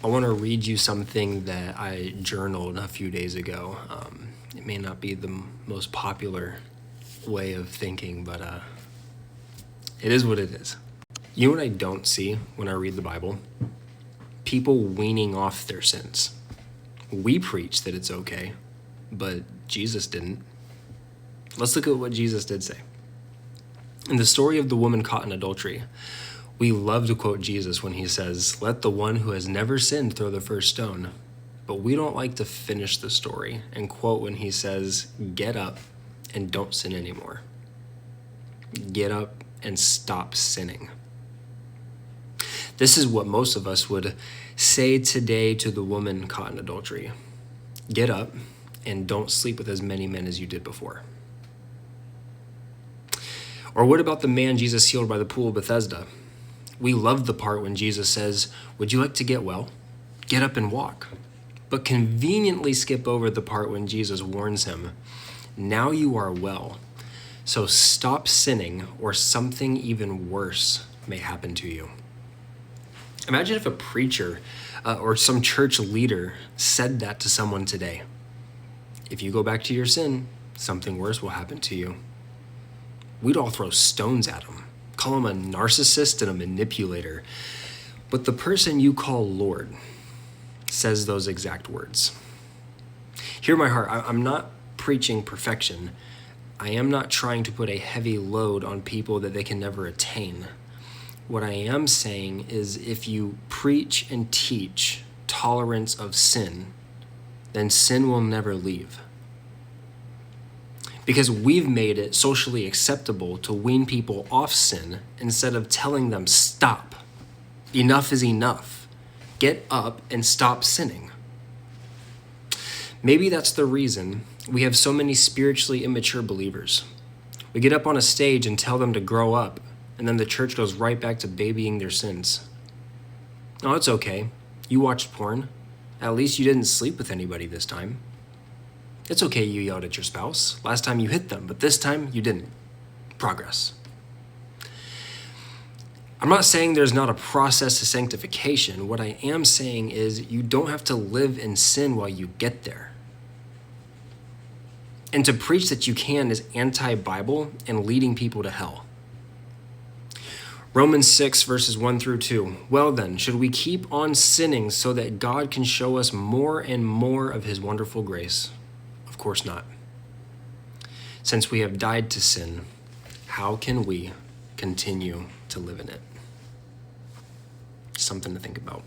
I want to read you something that I journaled a few days ago. It may not be the most popular way of thinking, but it is what it is. You know what I don't see when I read the Bible? People weaning off their sins. We preach that it's okay, but Jesus didn't. Let's look at what Jesus did say. In the story of the woman caught in adultery, we love to quote Jesus when he says, "Let the one who has never sinned throw the first stone." But we don't like to finish the story and quote when he says, "Get up and don't sin anymore." Get up and stop sinning. This is what most of us would say today to the woman caught in adultery. Get up and don't sleep with as many men as you did before. Or what about the man Jesus healed by the pool of Bethesda? We love the part when Jesus says, "Would you like to get well? Get up and walk." But conveniently skip over the part when Jesus warns him, "Now you are well, so stop sinning or something even worse may happen to you." Imagine if a preacher or some church leader said that to someone today. If you go back to your sin, something worse will happen to you. We'd all throw stones at him, call him a narcissist and a manipulator. But the person you call Lord says those exact words. Hear my heart. I'm not preaching perfection. I am not trying to put a heavy load on people that they can never attain. What I am saying is if you preach and teach tolerance of sin, then sin will never leave. Because we've made it socially acceptable to wean people off sin instead of telling them, "Stop. Enough is enough. Get up and stop sinning." Maybe that's the reason we have so many spiritually immature believers. We get up on a stage and tell them to grow up, and then the church goes right back to babying their sins. "Oh, it's okay. You watched porn. At least you didn't sleep with anybody this time. It's okay you yelled at your spouse. Last time you hit them, but this time you didn't. Progress." I'm not saying there's not a process to sanctification. What I am saying is you don't have to live in sin while you get there. And to preach that you can is anti-Bible and leading people to hell. Romans 6, verses 1 through 2. "Well then, should we keep on sinning so that God can show us more and more of his wonderful grace? Of course not. Since we have died to sin, how can we continue to live in it?" Something to think about.